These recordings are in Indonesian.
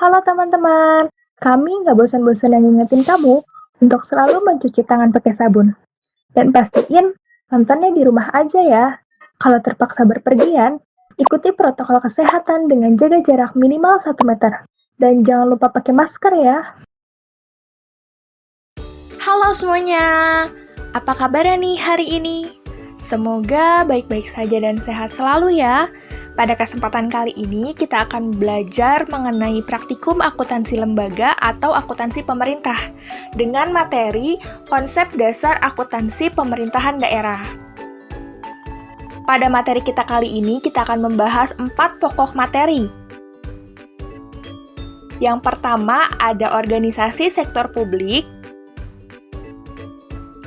Halo teman-teman, kami nggak bosan-bosan ngingetin kamu untuk selalu mencuci tangan pakai sabun. Dan pastiin nontonnya di rumah aja ya. Kalau terpaksa berpergian, ikuti protokol kesehatan dengan jaga jarak minimal 1 meter. Dan jangan lupa pakai masker ya. Halo semuanya, apa kabarnya nih hari ini? Semoga baik-baik saja dan sehat selalu ya. Pada kesempatan kali ini kita akan belajar mengenai praktikum akuntansi lembaga atau akuntansi pemerintah dengan materi konsep dasar akuntansi pemerintahan daerah. Pada materi kita kali ini kita akan membahas 4 pokok materi. Yang pertama ada organisasi sektor publik.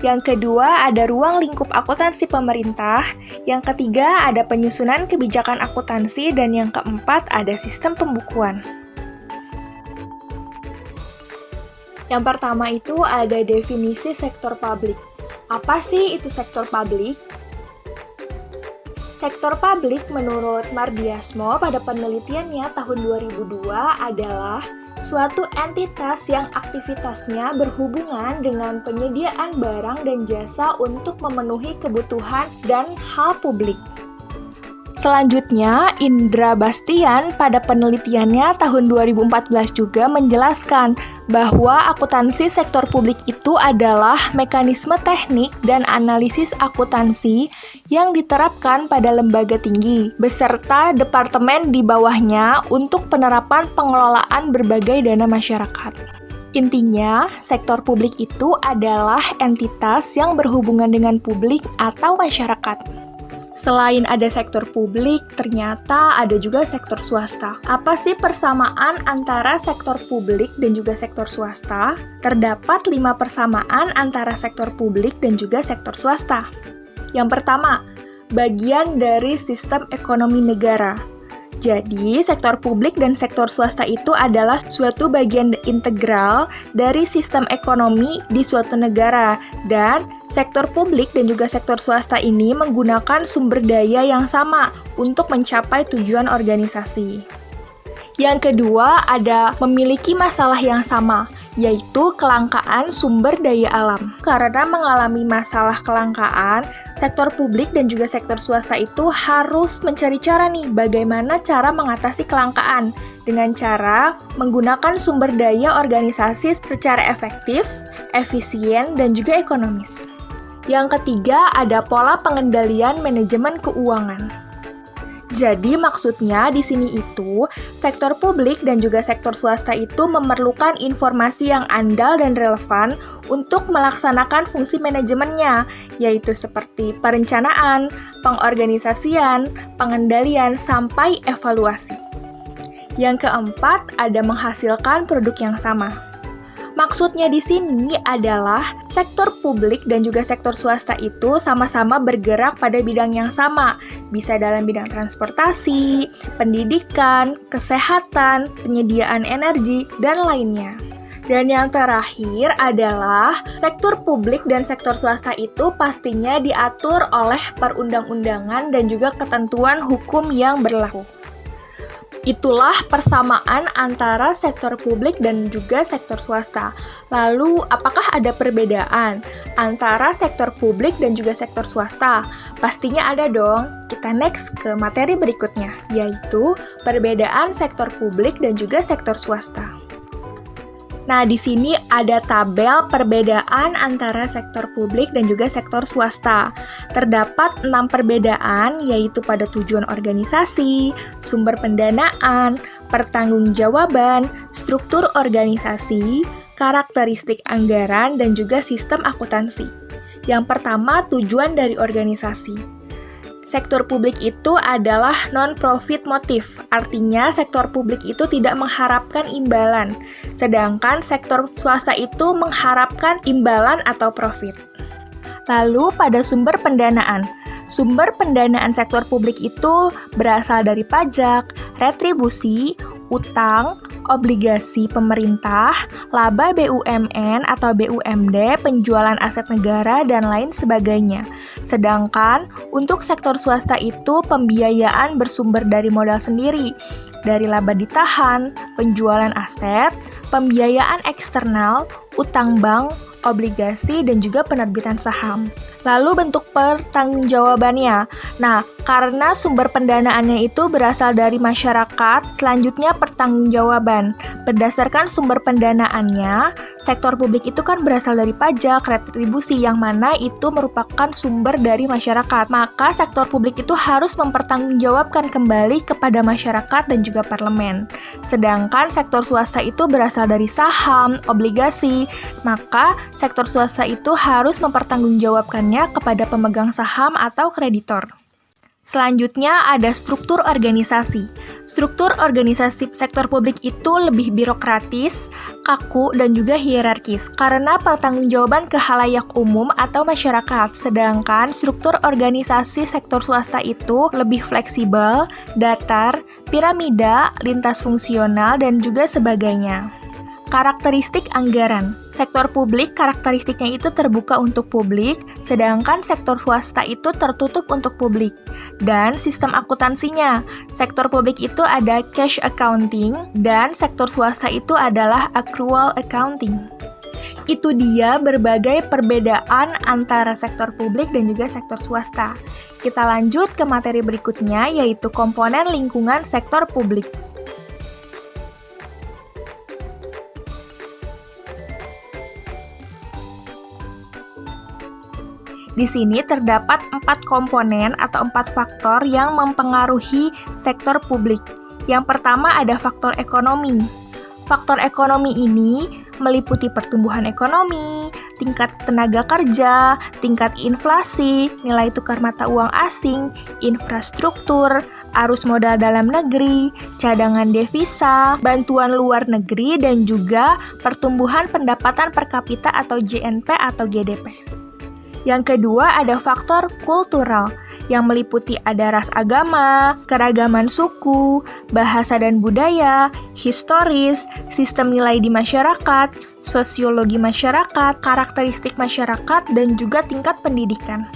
Yang kedua, ada ruang lingkup akuntansi pemerintah. Yang ketiga, ada penyusunan kebijakan akuntansi. Dan yang keempat, ada sistem pembukuan. Yang pertama itu ada definisi sektor publik. Apa sih itu sektor publik? Sektor publik menurut Mardiasmo pada penelitiannya tahun 2002 adalah suatu entitas yang aktivitasnya berhubungan dengan penyediaan barang dan jasa untuk memenuhi kebutuhan dan hal publik. Selanjutnya, Indra Bastian pada penelitiannya tahun 2014 juga menjelaskan bahwa akuntansi sektor publik itu adalah mekanisme teknik dan analisis akuntansi yang diterapkan pada lembaga tinggi, beserta departemen di bawahnya untuk penerapan pengelolaan berbagai dana masyarakat. Intinya, sektor publik itu adalah entitas yang berhubungan dengan publik atau masyarakat. Selain ada sektor publik, ternyata ada juga sektor swasta. Apa sih persamaan antara sektor publik dan juga sektor swasta? Terdapat 5 persamaan antara sektor publik dan juga sektor swasta. Yang pertama, bagian dari sistem ekonomi negara. Jadi, sektor publik dan sektor swasta itu adalah suatu bagian integral dari sistem ekonomi di suatu negara. Dan sektor publik dan juga sektor swasta ini menggunakan sumber daya yang sama untuk mencapai tujuan organisasi. Yang kedua, ada memiliki masalah yang sama, yaitu kelangkaan sumber daya alam. Karena mengalami masalah kelangkaan, sektor publik dan juga sektor swasta itu harus mencari cara nih bagaimana cara mengatasi kelangkaan dengan cara menggunakan sumber daya organisasi secara efektif, efisien, dan juga ekonomis. Yang ketiga, ada pola pengendalian manajemen keuangan. Jadi maksudnya di sini itu, sektor publik dan juga sektor swasta itu memerlukan informasi yang andal dan relevan untuk melaksanakan fungsi manajemennya, yaitu seperti perencanaan, pengorganisasian, pengendalian, sampai evaluasi. Yang keempat, ada menghasilkan produk yang sama. Maksudnya di sini adalah sektor publik dan juga sektor swasta itu sama-sama bergerak pada bidang yang sama, bisa dalam bidang transportasi, pendidikan, kesehatan, penyediaan energi, dan lainnya. Dan yang terakhir adalah sektor publik dan sektor swasta itu pastinya diatur oleh perundang-undangan dan juga ketentuan hukum yang berlaku. Itulah persamaan antara sektor publik dan juga sektor swasta. Lalu, apakah ada perbedaan antara sektor publik dan juga sektor swasta? Pastinya ada dong. Kita next ke materi berikutnya, yaitu perbedaan sektor publik dan juga sektor swasta. Nah, di sini ada tabel perbedaan antara sektor publik dan juga sektor swasta. Terdapat 6 perbedaan, yaitu pada tujuan organisasi, sumber pendanaan, pertanggungjawaban, struktur organisasi, karakteristik anggaran, dan juga sistem akuntansi. Yang pertama, tujuan dari organisasi. Sektor publik itu adalah non-profit motif, artinya sektor publik itu tidak mengharapkan imbalan, sedangkan sektor swasta itu mengharapkan imbalan atau profit. Lalu pada sumber pendanaan sektor publik itu berasal dari pajak, retribusi, utang, obligasi pemerintah, laba BUMN atau BUMD, penjualan aset negara, dan lain sebagainya. Sedangkan untuk sektor swasta itu pembiayaan bersumber dari modal sendiri, dari laba ditahan, penjualan aset, pembiayaan eksternal, utang bank, obligasi, dan juga penerbitan saham. Lalu bentuk pertanggungjawabannya. Nah, karena sumber pendanaannya itu berasal dari masyarakat, selanjutnya pertanggungjawaban. Berdasarkan sumber pendanaannya, sektor publik itu kan berasal dari pajak, retribusi, yang mana itu merupakan sumber dari masyarakat. Maka sektor publik itu harus mempertanggungjawabkan kembali kepada masyarakat dan juga parlemen. Sedangkan sektor swasta itu berasal dari saham, obligasi, maka sektor swasta itu harus mempertanggungjawabkannya kepada pemegang saham atau kreditor. Selanjutnya ada struktur organisasi. Struktur organisasi sektor publik itu lebih birokratis, kaku, dan juga hierarkis karena pertanggungjawaban ke khalayak umum atau masyarakat. Sedangkan struktur organisasi sektor swasta itu lebih fleksibel, datar, piramida, lintas fungsional, dan juga sebagainya. Karakteristik anggaran. Sektor publik karakteristiknya itu terbuka untuk publik, sedangkan sektor swasta itu tertutup untuk publik. Dan sistem akuntansinya. Sektor publik itu ada cash accounting, dan sektor swasta itu adalah accrual accounting. Itu dia berbagai perbedaan antara sektor publik dan juga sektor swasta. Kita lanjut ke materi berikutnya, yaitu komponen lingkungan sektor publik. Di sini terdapat 4 komponen atau 4 faktor yang mempengaruhi sektor publik. Yang pertama ada faktor ekonomi. Faktor ekonomi ini meliputi pertumbuhan ekonomi, tingkat tenaga kerja, tingkat inflasi, nilai tukar mata uang asing, infrastruktur, arus modal dalam negeri, cadangan devisa, bantuan luar negeri, dan juga pertumbuhan pendapatan per kapita atau JNP atau GDP. Yang kedua ada faktor kultural, yang meliputi ada ras agama, keragaman suku, bahasa dan budaya, historis, sistem nilai di masyarakat, sosiologi masyarakat, karakteristik masyarakat, dan juga tingkat pendidikan.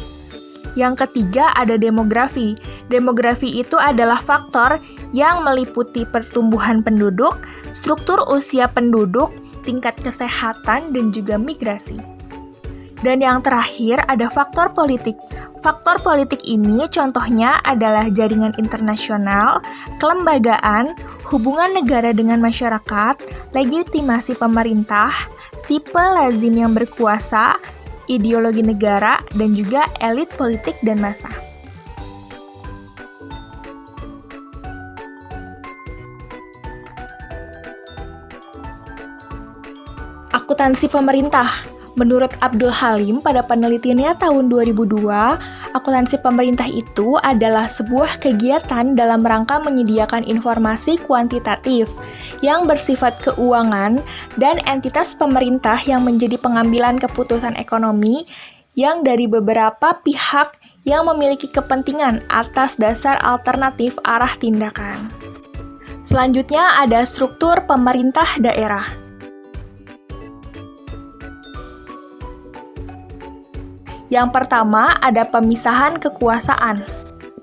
Yang ketiga ada demografi. Demografi itu adalah faktor yang meliputi pertumbuhan penduduk, struktur usia penduduk, tingkat kesehatan, dan juga migrasi. Dan yang terakhir ada faktor politik. Faktor politik ini contohnya adalah jaringan internasional, kelembagaan, hubungan negara dengan masyarakat, legitimasi pemerintah, tipe lazim yang berkuasa, ideologi negara, dan juga elit politik dan massa. Akuntansi pemerintah. Menurut Abdul Halim pada penelitiannya tahun 2002, akuntansi pemerintah itu adalah sebuah kegiatan dalam rangka menyediakan informasi kuantitatif yang bersifat keuangan dan entitas pemerintah yang menjadi pengambilan keputusan ekonomi yang dari beberapa pihak yang memiliki kepentingan atas dasar alternatif arah tindakan. Selanjutnya ada struktur pemerintah daerah. Yang pertama ada pemisahan kekuasaan.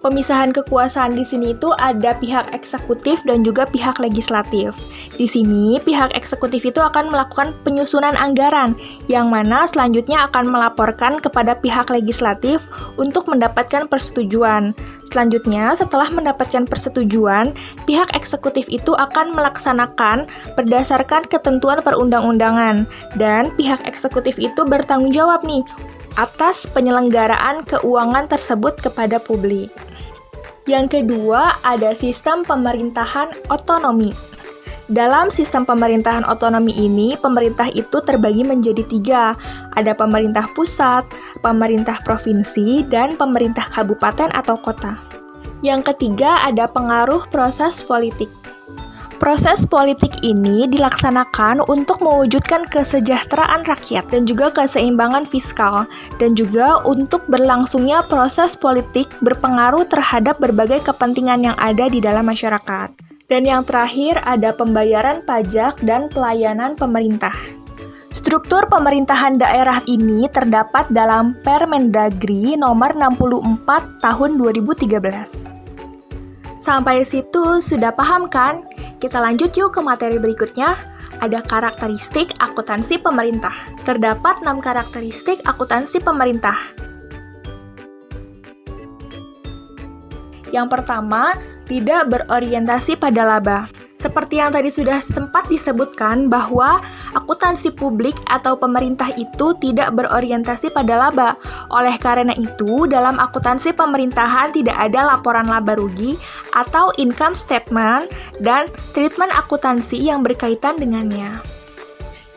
Pemisahan kekuasaan di sini itu ada pihak eksekutif dan juga pihak legislatif. Di sini pihak eksekutif itu akan melakukan penyusunan anggaran yang mana selanjutnya akan melaporkan kepada pihak legislatif untuk mendapatkan persetujuan. Selanjutnya setelah mendapatkan persetujuan, pihak eksekutif itu akan melaksanakan berdasarkan ketentuan perundang-undangan dan pihak eksekutif itu bertanggung jawab nih atas penyelenggaraan keuangan tersebut kepada publik. Yang kedua, ada sistem pemerintahan otonomi. Dalam sistem pemerintahan otonomi ini, pemerintah itu terbagi menjadi 3. Ada pemerintah pusat, pemerintah provinsi, dan pemerintah kabupaten atau kota. Yang ketiga, ada pengaruh proses politik. Proses politik ini dilaksanakan untuk mewujudkan kesejahteraan rakyat dan juga keseimbangan fiskal, dan juga untuk berlangsungnya proses politik berpengaruh terhadap berbagai kepentingan yang ada di dalam masyarakat. Dan yang terakhir ada pembayaran pajak dan pelayanan pemerintah. Struktur pemerintahan daerah ini terdapat dalam Permendagri nomor 64 tahun 2013. Sampai situ sudah paham kan? Kita lanjut yuk ke materi berikutnya. Ada karakteristik akuntansi pemerintah. Terdapat 6 karakteristik akuntansi pemerintah. Yang pertama, tidak berorientasi pada laba. Seperti yang tadi sudah sempat disebutkan bahwa akuntansi publik atau pemerintah itu tidak berorientasi pada laba. Oleh karena itu, dalam akuntansi pemerintahan tidak ada laporan laba rugi atau income statement dan treatment akuntansi yang berkaitan dengannya.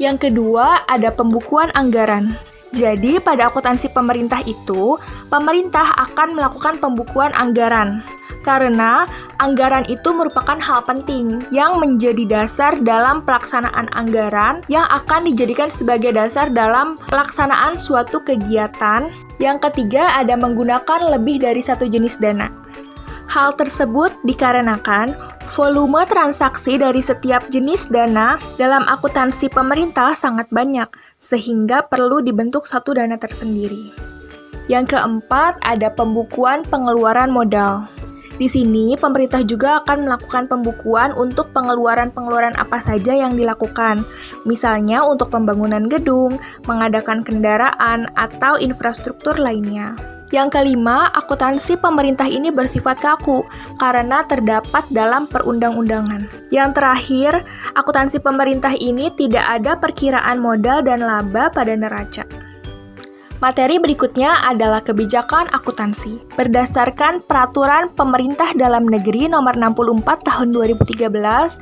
Yang kedua, ada pembukuan anggaran. Jadi, pada akuntansi pemerintah itu, pemerintah akan melakukan pembukuan anggaran. Karena anggaran itu merupakan hal penting yang menjadi dasar dalam pelaksanaan anggaran yang akan dijadikan sebagai dasar dalam pelaksanaan suatu kegiatan. Yang ketiga, ada menggunakan lebih dari satu jenis dana. Hal tersebut dikarenakan volume transaksi dari setiap jenis dana dalam akuntansi pemerintah sangat banyak, sehingga perlu dibentuk satu dana tersendiri. Yang keempat, ada pembukuan pengeluaran modal. Di sini, pemerintah juga akan melakukan pembukuan untuk pengeluaran-pengeluaran apa saja yang dilakukan. Misalnya untuk pembangunan gedung, mengadakan kendaraan, atau infrastruktur lainnya. Yang kelima, akuntansi pemerintah ini bersifat kaku karena terdapat dalam perundang-undangan. Yang terakhir, akuntansi pemerintah ini tidak ada perkiraan modal dan laba pada neraca. Materi berikutnya adalah kebijakan akuntansi. Berdasarkan Peraturan Pemerintah Dalam Negeri Nomor 64 Tahun 2013,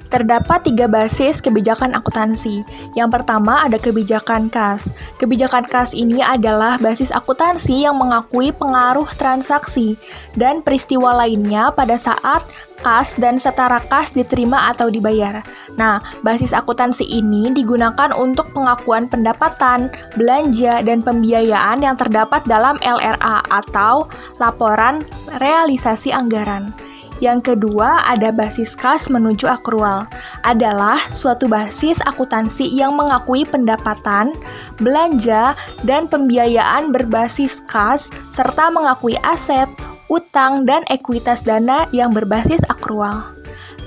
terdapat 3 basis kebijakan akuntansi. Yang pertama ada kebijakan kas. Kebijakan kas ini adalah basis akuntansi yang mengakui pengaruh transaksi dan peristiwa lainnya pada saat kas dan setara kas diterima atau dibayar. Nah, basis akuntansi ini digunakan untuk pengakuan pendapatan, belanja, dan pembiayaan yang terdapat dalam LRA atau Laporan Realisasi Anggaran. Yang kedua, ada basis kas menuju akrual. Adalah suatu basis akuntansi yang mengakui pendapatan, belanja, dan pembiayaan berbasis kas, serta mengakui aset, utang, dan ekuitas dana yang berbasis akrual.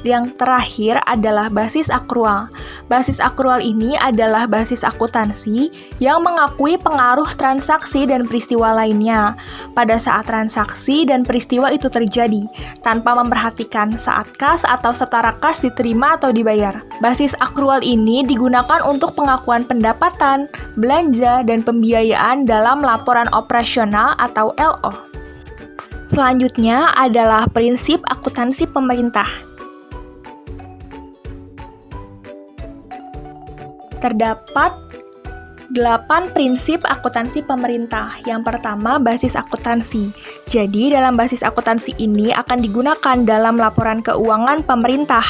Yang terakhir adalah basis akrual. Basis akrual ini adalah basis akuntansi yang mengakui pengaruh transaksi dan peristiwa lainnya pada saat transaksi dan peristiwa itu terjadi, tanpa memperhatikan saat kas atau setara kas diterima atau dibayar. Basis akrual ini digunakan untuk pengakuan pendapatan, belanja, dan pembiayaan dalam laporan operasional atau LO. Selanjutnya adalah prinsip akuntansi pemerintah. Terdapat 8 prinsip akuntansi pemerintah. Yang pertama, basis akuntansi. Jadi, dalam basis akuntansi ini akan digunakan dalam laporan keuangan pemerintah,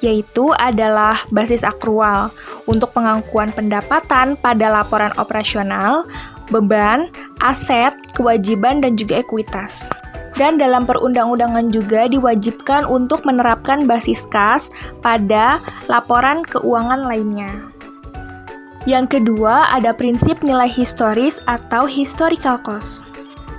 yaitu adalah basis akrual untuk pengakuan pendapatan pada laporan operasional, beban, aset, kewajiban, dan juga ekuitas. Dan dalam perundang-undangan juga diwajibkan untuk menerapkan basis kas pada laporan keuangan lainnya. Yang kedua, ada prinsip nilai historis atau historical cost.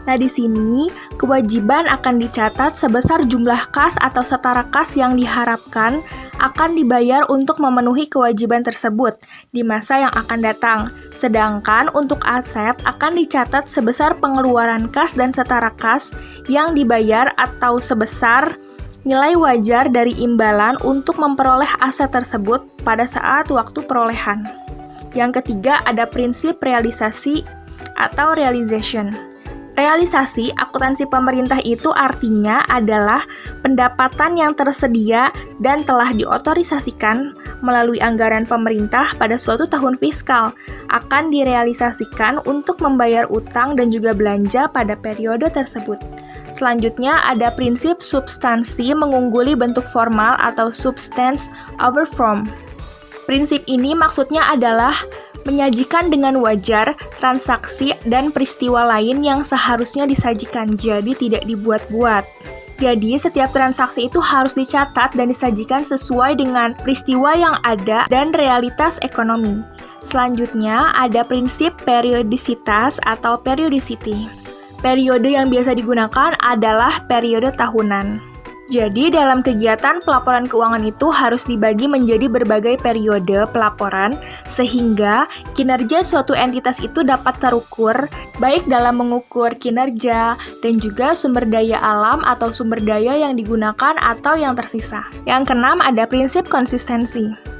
Nah, di sini kewajiban akan dicatat sebesar jumlah kas atau setara kas yang diharapkan akan dibayar untuk memenuhi kewajiban tersebut di masa yang akan datang. Sedangkan untuk aset akan dicatat sebesar pengeluaran kas dan setara kas yang dibayar atau sebesar nilai wajar dari imbalan untuk memperoleh aset tersebut pada saat waktu perolehan. Yang ketiga, ada prinsip realisasi atau realization. Realisasi akuntansi pemerintah itu artinya adalah pendapatan yang tersedia dan telah diotorisasikan melalui anggaran pemerintah pada suatu tahun fiskal akan direalisasikan untuk membayar utang dan juga belanja pada periode tersebut. Selanjutnya ada prinsip substansi mengungguli bentuk formal atau substance over form. Prinsip ini maksudnya adalah menyajikan dengan wajar transaksi dan peristiwa lain yang seharusnya disajikan, jadi tidak dibuat-buat. Jadi, setiap transaksi itu harus dicatat dan disajikan sesuai dengan peristiwa yang ada dan realitas ekonomi. Selanjutnya, ada prinsip periodisitas atau periodicity. Periode yang biasa digunakan adalah periode tahunan. Jadi, dalam kegiatan pelaporan keuangan itu harus dibagi menjadi berbagai periode pelaporan, sehingga kinerja suatu entitas itu dapat terukur, baik dalam mengukur kinerja dan juga sumber daya alam atau sumber daya yang digunakan atau yang tersisa. Yang keenam, ada prinsip konsistensi.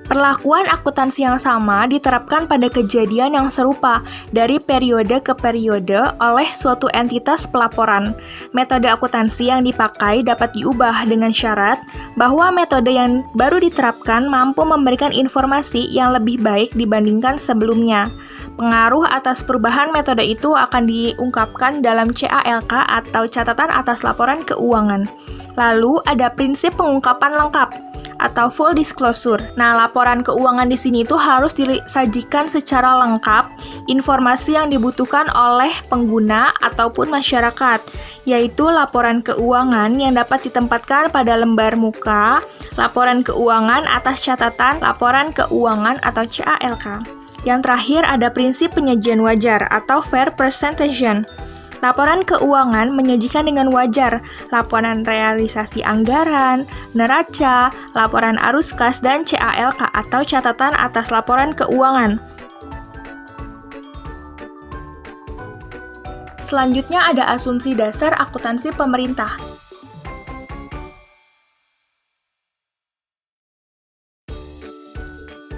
Perlakuan akuntansi yang sama diterapkan pada kejadian yang serupa dari periode ke periode oleh suatu entitas pelaporan. Metode akuntansi yang dipakai dapat diubah dengan syarat bahwa metode yang baru diterapkan mampu memberikan informasi yang lebih baik dibandingkan sebelumnya. Pengaruh atas perubahan metode itu akan diungkapkan dalam CALK atau catatan atas laporan keuangan. Lalu ada prinsip pengungkapan lengkap atau full disclosure. Nah, laporan keuangan di sini itu harus disajikan secara lengkap informasi yang dibutuhkan oleh pengguna ataupun masyarakat, yaitu laporan keuangan yang dapat ditempatkan pada lembar muka, laporan keuangan atas catatan, laporan keuangan atau CALK. Yang terakhir ada prinsip penyajian wajar atau fair presentation. Laporan keuangan menyajikan dengan wajar laporan realisasi anggaran, neraca, laporan arus kas, dan CALK atau catatan atas laporan keuangan. Selanjutnya ada asumsi dasar akuntansi pemerintah.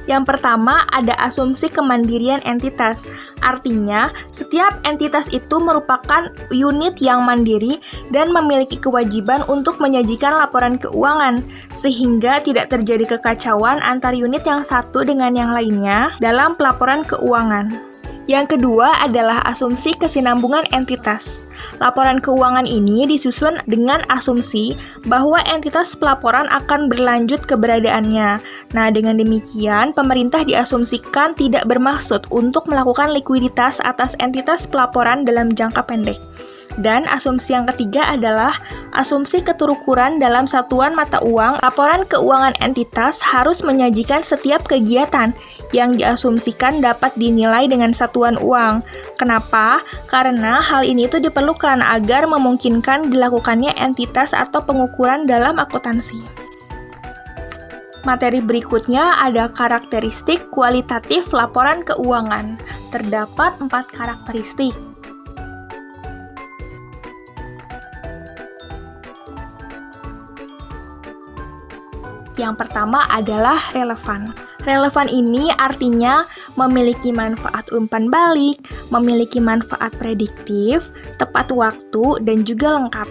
Yang pertama, ada asumsi kemandirian entitas. Artinya, setiap entitas itu merupakan unit yang mandiri dan memiliki kewajiban untuk menyajikan laporan keuangan, sehingga tidak terjadi kekacauan antar unit yang satu dengan yang lainnya dalam pelaporan keuangan. Yang kedua adalah asumsi kesinambungan entitas. Laporan keuangan ini disusun dengan asumsi bahwa entitas pelaporan akan berlanjut keberadaannya. Nah, dengan demikian, pemerintah diasumsikan tidak bermaksud untuk melakukan likuiditas atas entitas pelaporan dalam jangka pendek. Dan asumsi yang ketiga adalah asumsi keterukuran dalam satuan mata uang. Laporan keuangan entitas harus menyajikan setiap kegiatan yang diasumsikan dapat dinilai dengan satuan uang. Kenapa? Karena hal ini itu diperlukan agar memungkinkan dilakukannya entitas atau pengukuran dalam akuntansi. Materi berikutnya ada karakteristik kualitatif laporan keuangan. Terdapat 4 karakteristik. Yang pertama adalah relevan. Relevan ini artinya memiliki manfaat umpan balik, memiliki manfaat prediktif, tepat waktu, dan juga lengkap.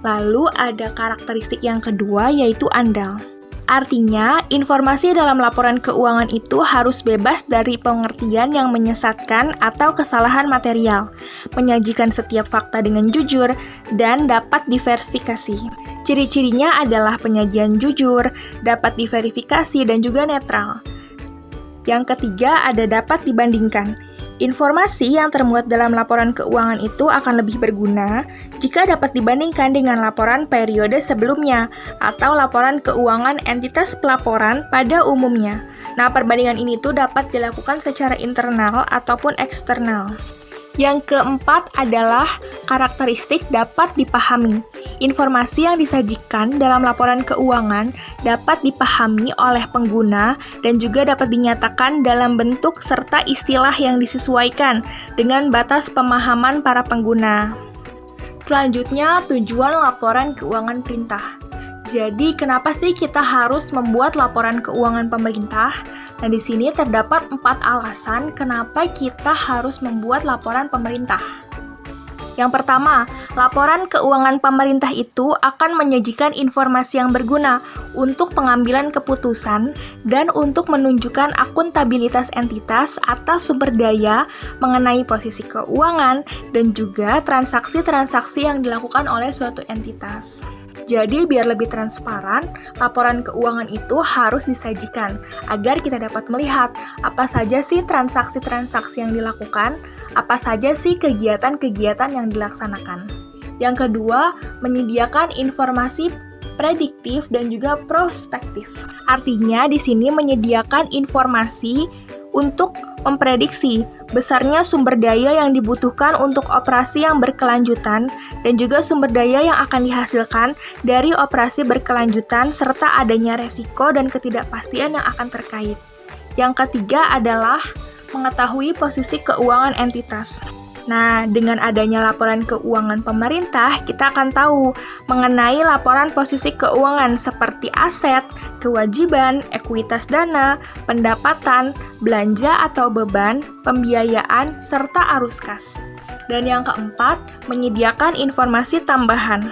Lalu ada karakteristik yang kedua yaitu andal. Artinya, informasi dalam laporan keuangan itu harus bebas dari pengertian yang menyesatkan atau kesalahan material, menyajikan setiap fakta dengan jujur, dan dapat diverifikasi. Ciri-cirinya adalah penyajian jujur, dapat diverifikasi, dan juga netral. Yang ketiga ada dapat dibandingkan. Informasi yang termuat dalam laporan keuangan itu akan lebih berguna jika dapat dibandingkan dengan laporan periode sebelumnya atau laporan keuangan entitas pelaporan pada umumnya. Nah, perbandingan ini tuh dapat dilakukan secara internal ataupun eksternal. Yang keempat adalah karakteristik dapat dipahami. Informasi yang disajikan dalam laporan keuangan dapat dipahami oleh pengguna dan juga dapat dinyatakan dalam bentuk serta istilah yang disesuaikan dengan batas pemahaman para pengguna. Selanjutnya, tujuan laporan keuangan perintah. Jadi, kenapa sih kita harus membuat laporan keuangan pemerintah? Nah, di sini terdapat 4 alasan kenapa kita harus membuat laporan pemerintah. Yang pertama, laporan keuangan pemerintah itu akan menyajikan informasi yang berguna untuk pengambilan keputusan dan untuk menunjukkan akuntabilitas entitas atas sumber daya mengenai posisi keuangan dan juga transaksi-transaksi yang dilakukan oleh suatu entitas. Jadi, biar lebih transparan, laporan keuangan itu harus disajikan agar kita dapat melihat apa saja sih transaksi-transaksi yang dilakukan, apa saja sih kegiatan-kegiatan yang dilaksanakan. Yang kedua, menyediakan informasi prediktif dan juga prospektif. Artinya di sini menyediakan informasi untuk memprediksi besarnya sumber daya yang dibutuhkan untuk operasi yang berkelanjutan dan juga sumber daya yang akan dihasilkan dari operasi berkelanjutan serta adanya resiko dan ketidakpastian yang akan terkait. Yang ketiga adalah mengetahui posisi keuangan entitas. Nah, dengan adanya laporan keuangan pemerintah, kita akan tahu mengenai laporan posisi keuangan seperti aset, kewajiban, ekuitas dana, pendapatan, belanja atau beban, pembiayaan, serta arus kas. Dan yang keempat, menyediakan informasi tambahan.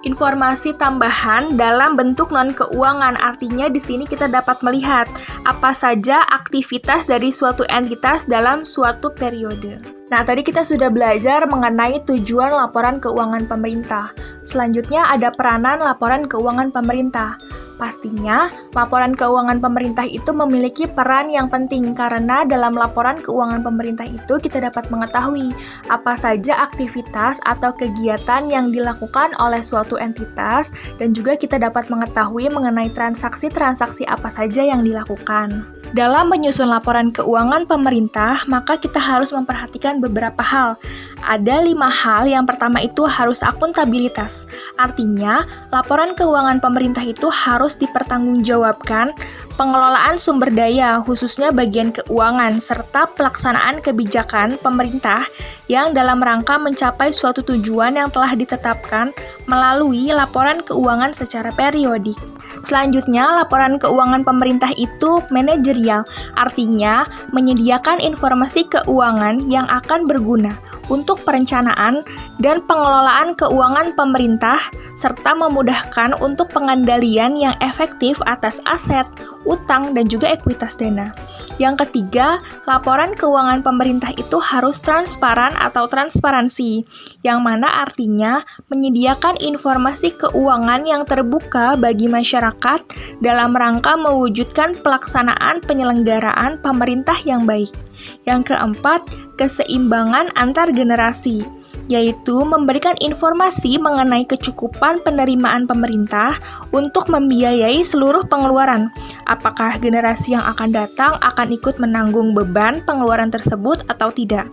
Informasi tambahan dalam bentuk non-keuangan, artinya di sini kita dapat melihat apa saja aktivitas dari suatu entitas dalam suatu periode. Nah, tadi kita sudah belajar mengenai tujuan laporan keuangan pemerintah. Selanjutnya ada peranan laporan keuangan pemerintah. Pastinya, laporan keuangan pemerintah itu memiliki peran yang penting karena dalam laporan keuangan pemerintah itu kita dapat mengetahui apa saja aktivitas atau kegiatan yang dilakukan oleh suatu entitas dan juga kita dapat mengetahui mengenai transaksi-transaksi apa saja yang dilakukan. Dalam menyusun laporan keuangan pemerintah, maka kita harus memperhatikan beberapa hal. Ada 5 hal. Yang pertama itu harus akuntabilitas. Artinya, laporan keuangan pemerintah itu harus dipertanggungjawabkan pengelolaan sumber daya, khususnya bagian keuangan, serta pelaksanaan kebijakan pemerintah yang dalam rangka mencapai suatu tujuan yang telah ditetapkan melalui laporan keuangan secara periodik. Selanjutnya, laporan keuangan pemerintah itu manajerial, artinya menyediakan informasi keuangan yang akan berguna untuk perencanaan dan pengelolaan keuangan pemerintah, serta memudahkan untuk pengendalian yang efektif atas aset, utang, dan juga ekuitas dana. Yang ketiga, laporan keuangan pemerintah itu harus transparan atau transparansi, yang mana artinya menyediakan informasi keuangan yang terbuka bagi masyarakat dalam rangka mewujudkan pelaksanaan penyelenggaraan pemerintah yang baik. Yang keempat, keseimbangan antar generasi, yaitu memberikan informasi mengenai kecukupan penerimaan pemerintah untuk membiayai seluruh pengeluaran. Apakah generasi yang akan datang akan ikut menanggung beban pengeluaran tersebut atau tidak?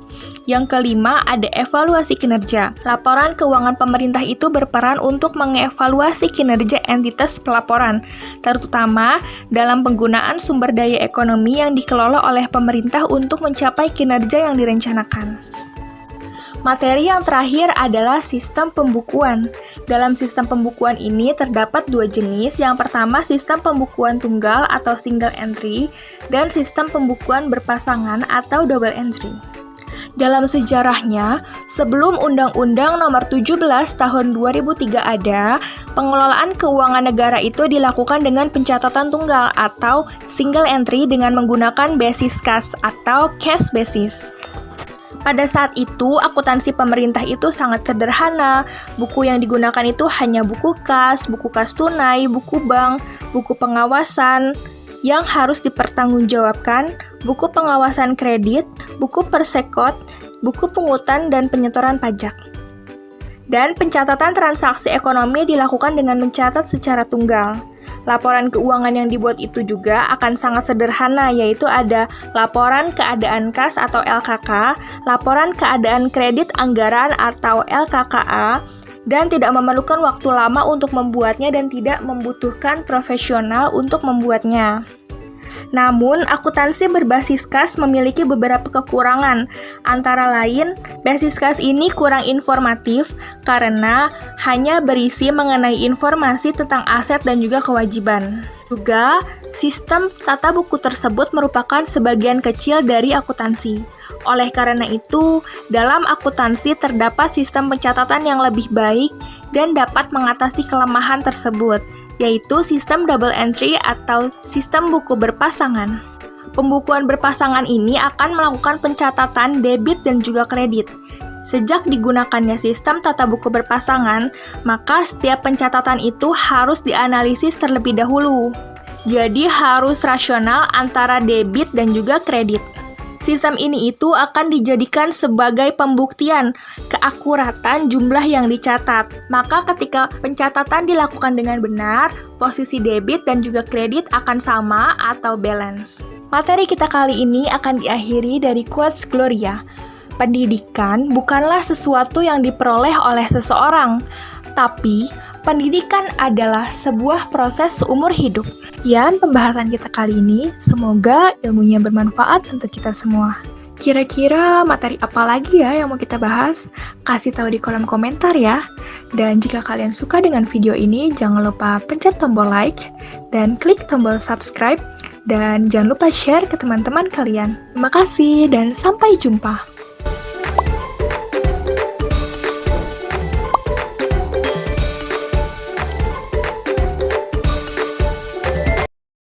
Yang kelima, ada evaluasi kinerja. Laporan keuangan pemerintah itu berperan untuk mengevaluasi kinerja entitas pelaporan, terutama dalam penggunaan sumber daya ekonomi yang dikelola oleh pemerintah untuk mencapai kinerja yang direncanakan. Materi yang terakhir adalah sistem pembukuan. Dalam sistem pembukuan ini terdapat 2 jenis. Yang pertama, sistem pembukuan tunggal atau single entry, dan sistem pembukuan berpasangan atau double entry. Dalam sejarahnya, sebelum Undang-Undang Nomor 17 Tahun 2003 ada, pengelolaan keuangan negara itu dilakukan dengan pencatatan tunggal atau single entry dengan menggunakan basis kas atau cash basis. Pada saat itu, akuntansi pemerintah itu sangat sederhana. Buku yang digunakan itu hanya buku kas tunai, buku bank, buku pengawasan yang harus dipertanggungjawabkan, buku pengawasan kredit, buku persekot, buku pungutan dan penyetoran pajak. Dan pencatatan transaksi ekonomi dilakukan dengan mencatat secara tunggal. Laporan keuangan yang dibuat itu juga akan sangat sederhana, yaitu ada laporan keadaan kas atau LKK, laporan keadaan kredit anggaran atau LKKA, dan tidak memerlukan waktu lama untuk membuatnya dan tidak membutuhkan profesional untuk membuatnya. Namun, akuntansi berbasis kas memiliki beberapa kekurangan. Antara lain, basis kas ini kurang informatif karena hanya berisi mengenai informasi tentang aset dan juga kewajiban. Juga, sistem tata buku tersebut merupakan sebagian kecil dari akuntansi. Oleh karena itu, dalam akuntansi terdapat sistem pencatatan yang lebih baik dan dapat mengatasi kelemahan tersebut, yaitu sistem double entry atau sistem buku berpasangan. Pembukuan berpasangan ini akan melakukan pencatatan debit dan juga kredit. Sejak digunakannya sistem tata buku berpasangan, maka setiap pencatatan itu harus dianalisis terlebih dahulu. Jadi harus rasional antara debit dan juga kredit. Sistem ini itu akan dijadikan sebagai pembuktian keakuratan jumlah yang dicatat. Maka ketika pencatatan dilakukan dengan benar, posisi debit dan juga kredit akan sama atau balance. Materi kita kali ini akan diakhiri dari quotes Gloria. Pendidikan bukanlah sesuatu yang diperoleh oleh seseorang, tapi pendidikan adalah sebuah proses seumur hidup. Sekian pembahasan kita kali ini, semoga ilmunya bermanfaat untuk kita semua. Kira-kira materi apa lagi ya yang mau kita bahas? Kasih tahu di kolom komentar ya. Dan jika kalian suka dengan video ini, jangan lupa pencet tombol like dan klik tombol subscribe. Dan jangan lupa share ke teman-teman kalian. Terima kasih dan sampai jumpa.